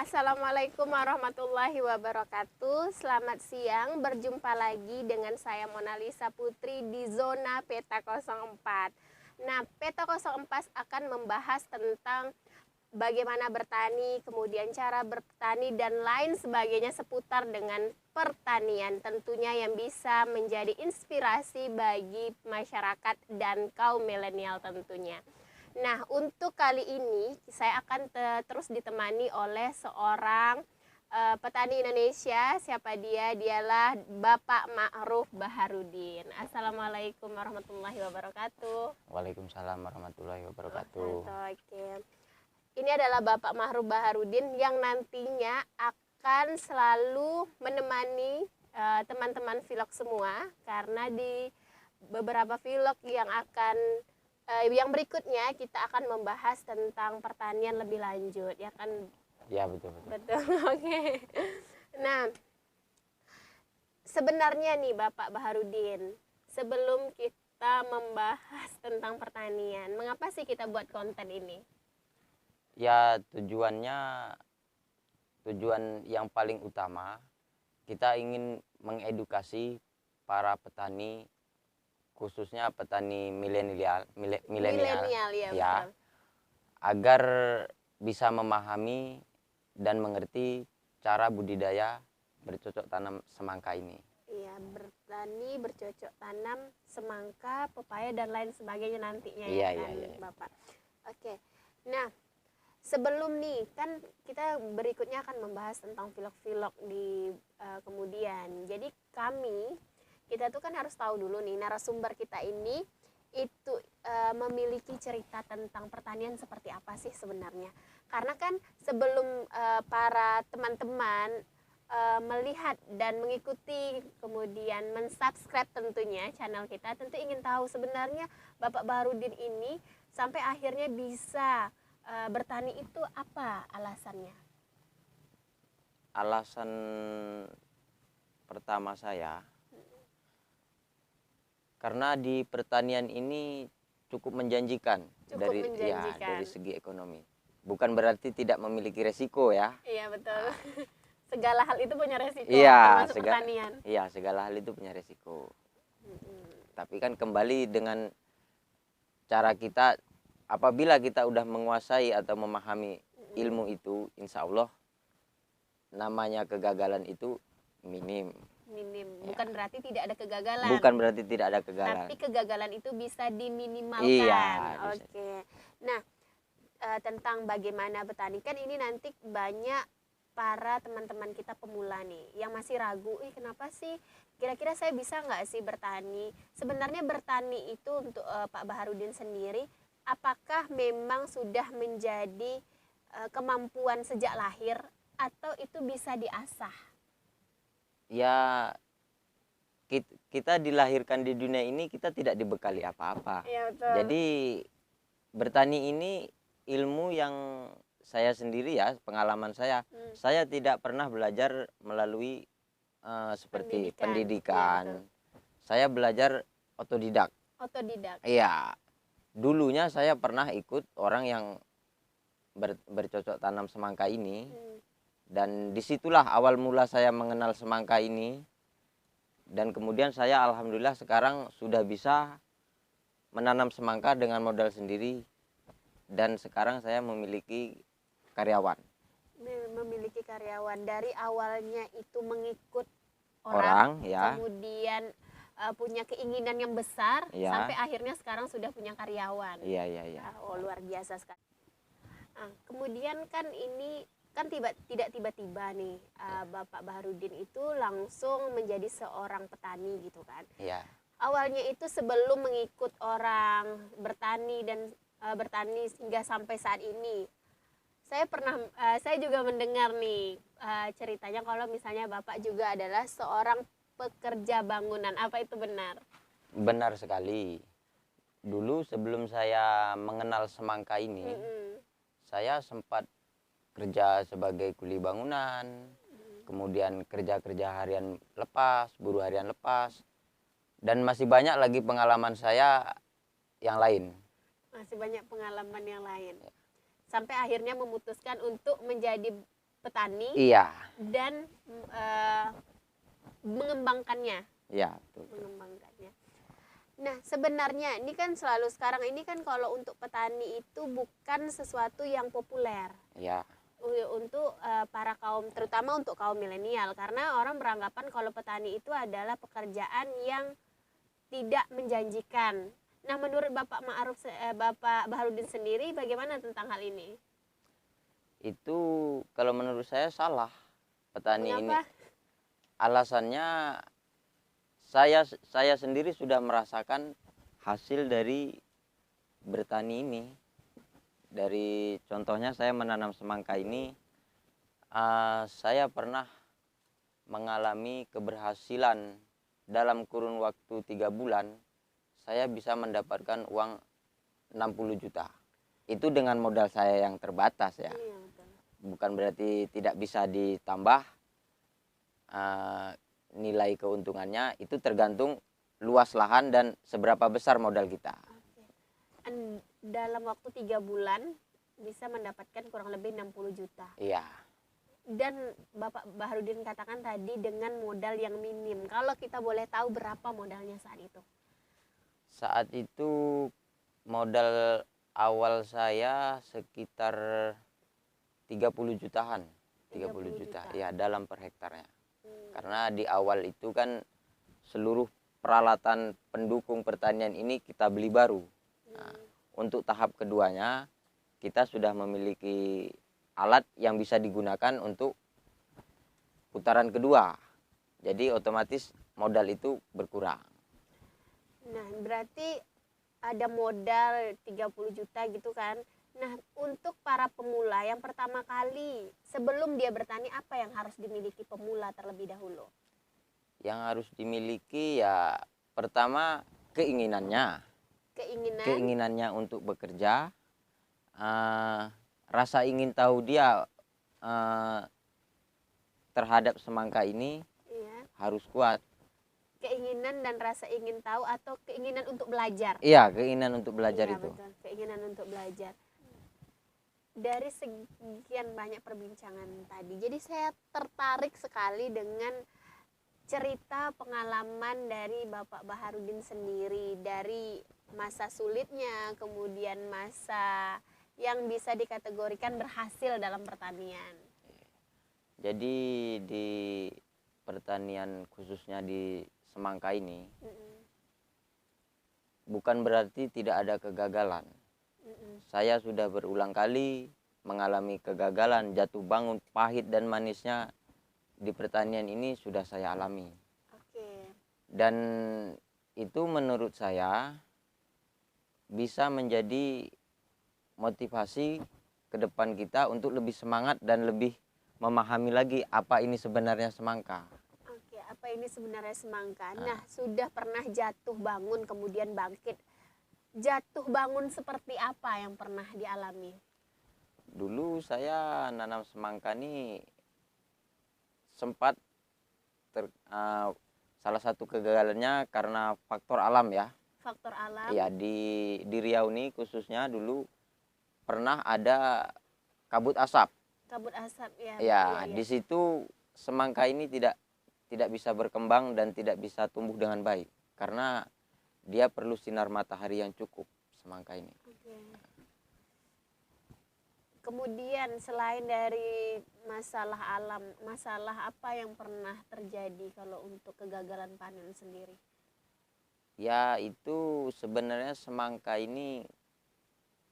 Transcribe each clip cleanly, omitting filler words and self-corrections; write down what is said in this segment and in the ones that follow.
Assalamualaikum warahmatullahi wabarakatuh. Selamat siang, berjumpa lagi dengan saya Monalisa Putri di zona Peta 04. Nah, Peta 04 akan membahas tentang bagaimana bertani, kemudian cara bertani dan lain sebagainya seputar dengan pertanian, tentunya yang bisa menjadi inspirasi bagi masyarakat dan kaum milenial tentunya. Nah, untuk kali ini saya akan terus ditemani oleh seorang petani Indonesia. Siapa dia? Dialah Bapak Ma'ruf Baharudin. Assalamualaikum warahmatullahi wabarakatuh. Waalaikumsalam warahmatullahi wabarakatuh. Oke. Ini adalah Bapak Ma'ruf Baharudin yang nantinya akan selalu menemani teman-teman vlog semua, karena di beberapa vlog yang berikutnya kita akan membahas tentang pertanian lebih lanjut, ya kan? Ya, betul. Oke. Nah, sebenarnya nih Bapak Baharudin, sebelum kita membahas tentang pertanian, mengapa sih kita buat konten ini? Ya, tujuan yang paling utama, kita ingin mengedukasi para petani, khususnya petani milenial Ya, ya, betul. agar bisa memahami dan mengerti cara budidaya bercocok tanam semangka ini. Iya, bertani, bercocok tanam semangka, pepaya dan lain sebagainya nantinya, Iya, ya kan, iya. Bapak. Oke. Nah, sebelum nih kan kita berikutnya akan membahas tentang vlog-vlog di kemudian. Jadi kita tuh kan harus tahu dulu nih, narasumber kita ini itu memiliki cerita tentang pertanian seperti apa sih sebenarnya. Karena kan sebelum para teman-teman melihat dan mengikuti, kemudian mensubscribe tentunya channel kita, tentu ingin tahu sebenarnya Bapak Baharudin ini sampai akhirnya bisa bertani itu apa alasannya? Alasan pertama saya, karena di pertanian ini cukup menjanjikan, dari segi ekonomi. Bukan berarti tidak memiliki resiko ya. Iya, betul. Segala hal itu punya resiko, Iya, termasuk pertanian. Iya, segala hal itu punya resiko. Tapi kan kembali dengan cara kita, apabila kita udah menguasai atau memahami ilmu itu, insya Allah namanya kegagalan itu minim. Bukan berarti tidak ada kegagalan. Bukan berarti tidak ada kegagalan. Tapi kegagalan itu bisa diminimalkan. Iya. Oke. Nah, tentang bagaimana bertani, kan ini nanti banyak para teman-teman kita pemula nih yang masih ragu, kenapa sih kira-kira saya bisa nggak sih bertani? Sebenarnya bertani itu untuk Pak Baharudin sendiri, apakah memang sudah menjadi kemampuan sejak lahir atau itu bisa diasah? Ya, kita dilahirkan di dunia ini, kita tidak dibekali apa-apa. Ya, betul. Jadi bertani ini ilmu yang saya sendiri, ya, pengalaman saya tidak pernah belajar melalui seperti pendidikan. Ya, saya belajar otodidak. Iya, dulunya saya pernah ikut orang yang bercocok tanam semangka ini. Dan disitulah awal mula saya mengenal semangka ini. Dan kemudian saya alhamdulillah sekarang sudah bisa menanam semangka dengan modal sendiri. Dan sekarang saya memiliki karyawan. Dari awalnya itu mengikut orang ya. Kemudian punya keinginan yang besar, ya. Sampai akhirnya sekarang sudah punya karyawan. Iya. Oh, luar biasa sekali. Kemudian kan ini kan tidak tiba-tiba nih Bapak Baharudin itu langsung menjadi seorang petani gitu kan. Iya. Awalnya itu sebelum mengikut orang bertani dan bertani hingga sampai saat ini, saya juga mendengar nih ceritanya kalau misalnya Bapak juga adalah seorang pekerja bangunan. Apa itu benar? Benar sekali. Dulu sebelum saya mengenal semangka ini, saya sempat kerja sebagai kuli bangunan, kemudian kerja harian lepas, buruh harian lepas, dan masih banyak lagi pengalaman saya yang lain. Sampai akhirnya memutuskan untuk menjadi petani Iya, dan mengembangkannya. iya, betul. Mengembangkannya. Nah, sebenarnya ini kan selalu sekarang ini kan kalau untuk petani itu bukan sesuatu yang populer. Iya, Untuk para kaum, terutama untuk kaum milenial, karena orang beranggapan kalau petani itu adalah pekerjaan yang tidak menjanjikan. Nah, menurut Bapak Baharudin sendiri bagaimana tentang hal ini? itu kalau menurut saya salah petani ini. Mengapa? Alasannya saya sendiri sudah merasakan hasil dari bertani ini. Dari contohnya saya menanam semangka ini, saya pernah mengalami keberhasilan dalam kurun waktu 3 bulan. Saya bisa mendapatkan uang 60 juta. Itu dengan modal saya yang terbatas ya. Iya, betul. Bukan berarti tidak bisa ditambah nilai keuntungannya, itu tergantung luas lahan dan seberapa besar modal kita. Dalam waktu 3 bulan bisa mendapatkan kurang lebih 60 juta. Iya, Dan Bapak Baharudin katakan tadi dengan modal yang minim. Kalau kita boleh tahu berapa modalnya saat itu? saat itu modal awal saya sekitar 30 jutaan. 30 juta, ya, dalam per hektarnya. Karena di awal itu kan seluruh peralatan pendukung pertanian ini kita beli baru. Nah, untuk tahap keduanya kita sudah memiliki alat yang bisa digunakan untuk putaran kedua. Jadi otomatis modal itu berkurang. Nah, berarti ada modal 30 juta gitu kan. Nah, untuk para pemula yang pertama kali sebelum dia bertani, apa yang harus dimiliki pemula terlebih dahulu? Yang harus dimiliki ya pertama keinginannya. Keinginannya untuk bekerja, rasa ingin tahu dia terhadap semangka ini Iya. harus kuat. Keinginan dan rasa ingin tahu atau keinginan untuk belajar. Iya, keinginan untuk belajar Iya, itu. betul. Keinginan untuk belajar. Dari sekian banyak perbincangan tadi, jadi saya tertarik sekali dengan cerita pengalaman dari Bapak Baharudin sendiri, dari masa sulitnya, kemudian masa yang bisa dikategorikan berhasil dalam pertanian. Jadi di pertanian khususnya di semangka ini bukan berarti tidak ada kegagalan. Saya sudah berulang kali mengalami kegagalan, jatuh bangun, pahit dan manisnya di pertanian ini sudah saya alami. Oke. Dan itu menurut saya bisa menjadi motivasi ke depan kita untuk lebih semangat dan lebih memahami lagi apa ini sebenarnya semangka. Oke, apa ini sebenarnya semangka? Nah, sudah pernah jatuh bangun kemudian bangkit. Jatuh bangun seperti apa yang pernah dialami? Dulu saya nanam semangka ini sempat salah satu kegagalannya karena faktor alam ya. Faktor alam? Iya, di Riau ini khususnya dulu pernah ada kabut asap. Kabut asap ya. Ya, iya. di situ semangka ini tidak bisa berkembang dan tidak bisa tumbuh dengan baik karena dia perlu sinar matahari yang cukup, semangka ini. Oke. Kemudian selain dari masalah alam, masalah apa yang pernah terjadi kalau untuk kegagalan panen sendiri? Ya, itu sebenarnya semangka ini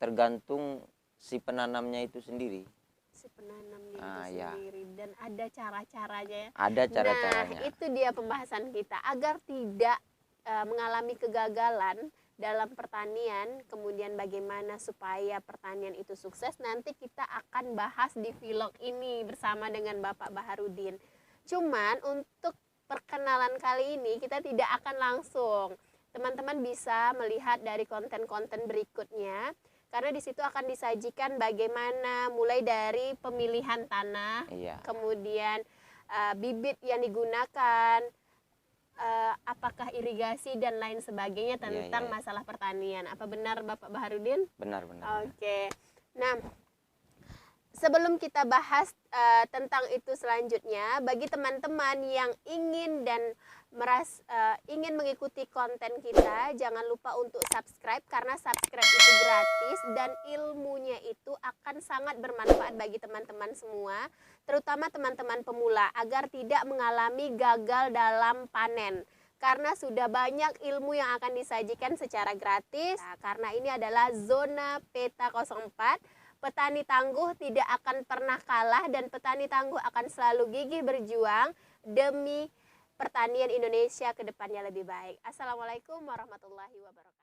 tergantung si penanamnya itu sendiri. Si penanamnya itu Ya. sendiri, dan ada cara-caranya ya. Ada cara-caranya. Nah, itu dia pembahasan kita agar tidak mengalami kegagalan dalam pertanian, kemudian bagaimana supaya pertanian itu sukses. Nanti kita akan bahas di vlog ini bersama dengan Bapak Baharudin. Cuman untuk perkenalan kali ini kita tidak akan langsung. Teman-teman bisa melihat dari konten-konten berikutnya, karena di situ akan disajikan bagaimana mulai dari pemilihan tanah, Iya. kemudian bibit yang digunakan, apakah irigasi dan lain sebagainya tentang iya. masalah pertanian. Apa benar Bapak Baharudin? Benar. Oke. Nah, sebelum kita bahas tentang itu selanjutnya, bagi teman-teman yang ingin dan ingin mengikuti konten kita, jangan lupa untuk subscribe karena subscribe itu gratis dan ilmunya itu akan sangat bermanfaat bagi teman-teman semua, terutama teman-teman pemula agar tidak mengalami gagal dalam panen. Karena sudah banyak ilmu yang akan disajikan secara gratis. Nah, karena ini adalah zona peta 04. Petani tangguh tidak akan pernah kalah dan petani tangguh akan selalu gigih berjuang demi pertanian Indonesia ke depannya lebih baik. Assalamualaikum warahmatullahi wabarakatuh.